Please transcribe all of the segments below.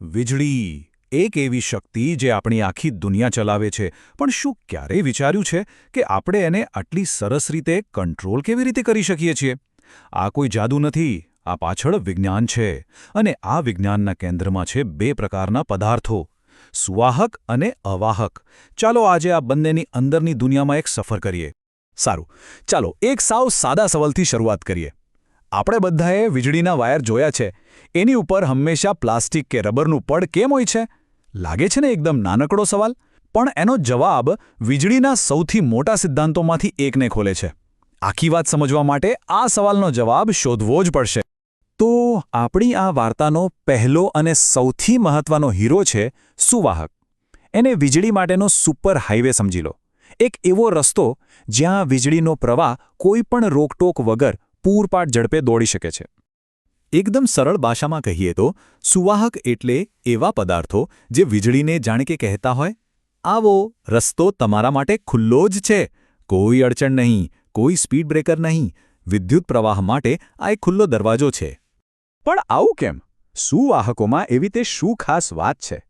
વીજળી એક એવી શક્તિ જે આપણી આખી દુનિયા ચલાવે છે, પણ શું ક્યારેય વિચાર્યું છે કે આપણે એને આટલી સરસ રીતે કંટ્રોલ કેવી રીતે કરી શકીએ છીએ? આ કોઈ જાદુ નથી, આ પાછળ વિજ્ઞાન છે. અને આ વિજ્ઞાનના કેન્દ્રમાં છે બે પ્રકારના પદાર્થો, સુવાહક અને અવાહક. ચાલો આજે આ બંનેની અંદરની દુનિયામાં એક સફર કરીએ. સારું, ચાલો એક સાવ સાદા સવાલથી શરૂઆત કરીએ. આપણે બધાએ વીજળીના વાયર જોયા છે. એની ઉપર હંમેશા પ્લાસ્ટિક કે રબરનું પડ કેમ હોય છે? લાગે છે ને એકદમ નાનકડો સવાલ, પણ એનો જવાબ વીજળીના સૌથી મોટા સિદ્ધાંતોમાંથી એકને ખોલે છે. આખી વાત સમજવા માટે આ સવાલનો જવાબ શોધવો જ પડશે. તો આપણી આ વાર્તાનો પહેલો અને સૌથી મહત્વનો હીરો છે સુવાહક. એને વીજળી માટેનો સુપર હાઈવે સમજી લો. એક એવો રસ્તો જ્યાં વીજળીનો પ્રવાહ કોઈપણ રોકટોક વગર પૂરપાટ ઝડપે દોડી શકે છે. એકદમ સરળ ભાષામાં કહીએ તો સુવાહક એટલે એવા પદાર્થો જે વીજળીને જાણે કે કહેતા હોય, આવો રસ્તો તમારા માટે ખુલ્લો જ છે, કોઈ અડચણ નહીં, કોઈ સ્પીડ બ્રેકર નહીં, વિદ્યુત પ્રવાહ માટે આ એક ખુલ્લો દરવાજો છે. પણ આવું કેમ? સુવાહકોમાં એવી તે શું ખાસ વાત છે?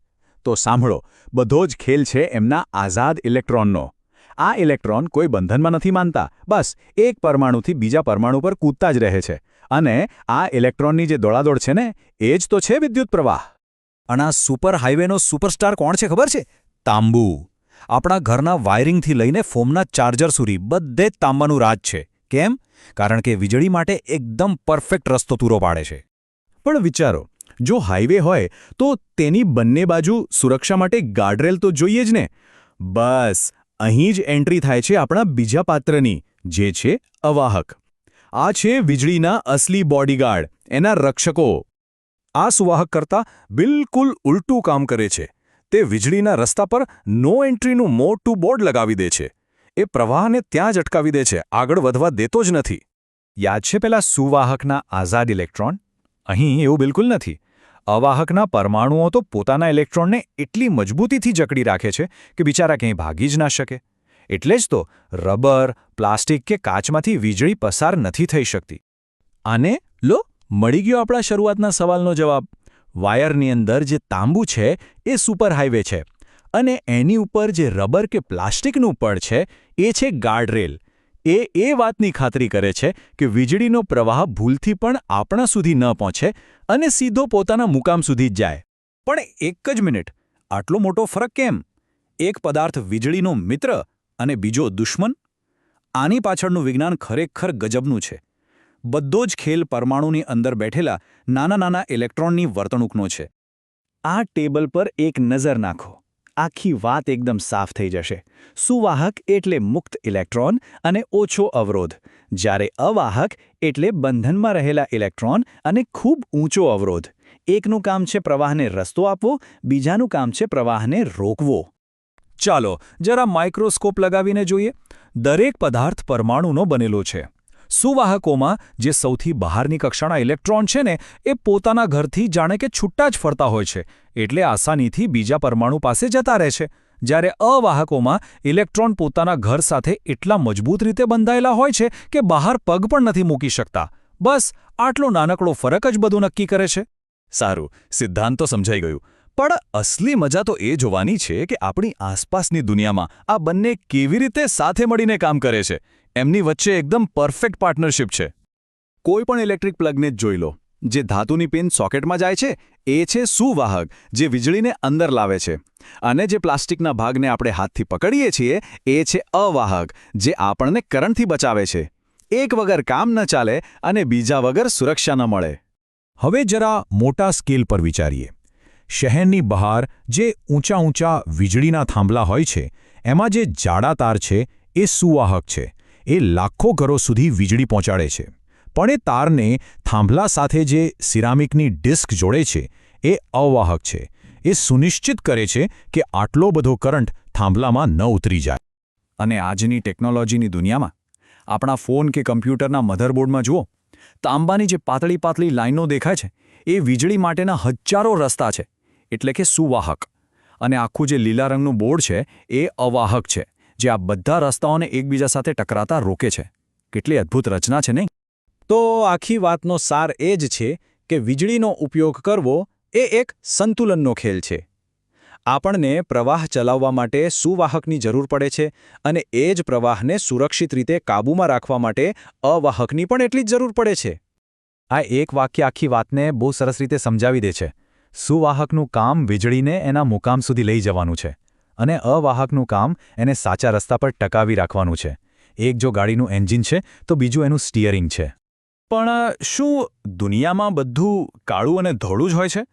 તો સાંભળો, બધો જ ખેલ છે એમના આઝાદ ઇલેક્ટ્રોનનો. આ ઇલેક્ટ્રોન કોઈ બંધનમાં નથી માનતા, બસ એક પરમાણુથી બીજા પરમાણુ પર કૂદતા જ રહે છે. અને આ ઇલેક્ટ્રોનની જે દોડાદોડ છે ને, એ જ તો છે વિદ્યુત પ્રવાહ. અને આ સુપર હાઈવેનો સુપરસ્ટાર કોણ છે ખબર છે? તાંબુ. આપણા ઘરના વાયરિંગથી લઈને ફોનના ચાર્જર સુધી બધે જ તાંબાનું રાજ છે. કેમ? કારણ કે વીજળી માટે એકદમ પરફેક્ટ રસ્તો પૂરો પાડે છે. પણ વિચારો, જો હાઈવે હોય તો તેની બંને બાજુ સુરક્ષા માટે ગાર્ડરેલ તો જોઈએ જ ને. બસ અહીં જ એન્ટ્રી થાય છે આપણા બીજા પાત્રની, જે છે અવાહક. આ છે વીજળીના અસલી બોડીગાર્ડ, એના રક્ષકો. આ સુવાહક કરતાં બિલકુલ ઉલટું કામ કરે છે. તે વીજળીના રસ્તા પર નો એન્ટ્રીનું મોટું બોર્ડ લગાવી દે છે. એ પ્રવાહને ત્યાં જ અટકાવી દે છે, આગળ વધવા દેતો જ નથી. યાદ છે પેલા સુવાહકના આઝાદ ઇલેક્ટ્રોન? અહીં એવું બિલકુલ નથી. અવાહકના પરમાણુઓ તો પોતાના ઇલેક્ટ્રોનને એટલી મજબૂતીથી જકડી રાખે છે કે બિચારા ક્યાંય ભાગી જ ના શકે. એટલે જ તો રબર, પ્લાસ્ટિક કે કાચમાંથી વીજળી પસાર નથી થઈ શકતી. અને લો, મળી ગયો આપણા શરૂઆતના સવાલનો જવાબ. વાયરની અંદર જે તાંબુ છે એ સુપર હાઈવે છે, અને એની ઉપર જે રબર કે પ્લાસ્ટિકનું પડ છે એ છે ગાર્ડરેલ. એ વાતની ખાતરી કરે છે કે વીજળીનો પ્રવાહ ભૂલથી પણ આપણા સુધી ન પહોંચે અને સીધો પોતાના મુકામ સુધી જ જાય. પણ એક જ મિનિટ, આટલો મોટો ફરક કેમ? એક પદાર્થ વીજળીનો મિત્ર અને બીજો દુશ્મન? આની પાછળનું વિજ્ઞાન ખરેખર ગજબનું છે. બધો જ ખેલ પરમાણુની અંદર બેઠેલા નાના નાના ઇલેક્ટ્રોનની વર્તણૂકનો છે. આ ટેબલ પર એક નજર નાખો, આખી વાત એકદમ સાફ થઈ જશે. સુવાહક એટલે મુક્ત ઇલેક્ટ્રોન અને ઓછો અવરોધ, જ્યારે અવાહક એટલે બંધનમાં રહેલા ઇલેક્ટ્રોન અને ખૂબ ઊંચો અવરોધ. એકનું કામ છે પ્રવાહને રસ્તો આપવો, બીજાનું કામ છે પ્રવાહને રોકવો. ચાલો જરા માઇક્રોસ્કોપ લગાવીને જોઈએ. દરેક પદાર્થ પરમાણુનો બનેલો છે. સુવાહકોમાં જે સૌથી બહારની કક્ષાના ઇલેક્ટ્રોન છે ને, એ પોતાના ઘરથી જાણે કે છૂટા જ ફરતા હોય છે, એટલે આસાનીથી બીજા પરમાણુ પાસે જતા રહે છે. જ્યારે અવાહકોમાં ઇલેક્ટ્રોન પોતાના ઘર સાથે એટલા મજબૂત રીતે બંધાયેલા હોય છે કે બહાર પગ પણ નથી મૂકી શકતા. બસ આટલો નાનકડો ફરક જ બધું નક્કી કરે છે. સારું, સિદ્ધાંત તો સમજાઈ ગયું. પણ અસલી મજા તો એ જોવાની છે કે આપણી આસપાસની દુનિયામાં આ બંને કેવી રીતે સાથે મળીને કામ કરે છે. એમની વચ્ચે એકદમ પરફેક્ટ પાર્ટનરશિપ છે. કોઈ પણ ઇલેક્ટ્રિક પ્લગને જ જોઈ લો. જે ધાતુની પિન સોકેટમાં જાય છે એ છે સુવાહક, જે વીજળીને અંદર લાવે છે. અને જે પ્લાસ્ટિકના ભાગને આપણે હાથથી પકડીએ છીએ એ છે અવાહક, જે આપણને કરંટથી બચાવે છે. એક વગર કામ ન ચાલે અને બીજા વગર સુરક્ષા ન મળે. હવે જરા મોટા સ્કેલ પર વિચારીએ. શહેરની બહાર જે ઊંચા ઊંચા વીજળીના થાંભલા હોય છે, એમાં જે જાડા તાર છે એ સુવાહક છે. એ લાખો ઘરો સુધી વીજળી પહોંચાડે છે. પણ એ તારને થાંભલા સાથે જે સિરામિકની ડિસ્ક જોડે છે એ અવાહક છે. એ સુનિશ્ચિત કરે છે કે આટલો બધો કરંટ થાંભલામાં ન ઉતરી જાય. અને આજની ટેકનોલોજીની દુનિયામાં આપણા ફોન કે કમ્પ્યુટરના મધરબોર્ડમાં જુઓ, તાંબાની જે પાતળી પાતળી લાઈનો દેખાય છે એ વીજળી માટેના હજારો રસ્તા છે, એટલે કે સુવાહક. અને આખું જે લીલા રંગનું બોર્ડ છે એ અવાહક છે, જે આ બધા રસ્તાઓને એકબીજા સાથે ટકરાતા રોકે છે. કેટલી અદ્ભુત રચના છે નહીં? તો આખી વાતનો સાર એ જ છે કે વીજળીનો ઉપયોગ કરવો એ એક સંતુલનનો ખેલ છે. આપણને પ્રવાહ ચલાવવા માટે સુવાહકની જરૂર પડે છે અને એ જ પ્રવાહને સુરક્ષિત રીતે કાબૂમાં રાખવા માટે અવાહકની પણ એટલી જ જરૂર પડે છે. આ એક વાક્ય આખી વાતને બહુ સરસ રીતે સમજાવી દે છે. સુવાહકનું કામ વીજળીને એના મુકામ સુધી લઈ જવાનું છે અને અવાહકનું કામ એને સાચા રસ્તા પર ટકાવી રાખવાનું છે. એક જો ગાડીનું એન્જિન છે તો બીજું એનું સ્ટીયરિંગ છે. પણ શું દુનિયામાં બધું કાળું અને ધોળું જ હોય છે?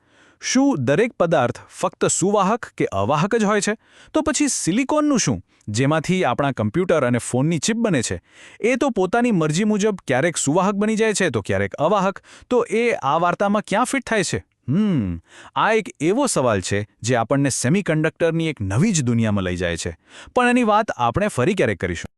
શું દરેક પદાર્થ ફક્ત સુવાહક કે અવાહક જ હોય છે? તો પછી સિલિકોનનું શું, જેમાંથી આપણા કમ્પ્યુટર અને ફોનની ચિપ બને છે? એ તો પોતાની મરજી મુજબ ક્યારેક સુવાહક બની જાય છે તો ક્યારેક અવાહક. તો એ આ વાર્તામાં ક્યાં ફિટ થાય છે? આ એક એવો સવાલ છે જે આપણને સેમિકન્ડક્ટરની એક નવી જ દુનિયામાં લઈ જાય છે. પણ એની વાત આપણે ફરી ક્યારેક કરીશું.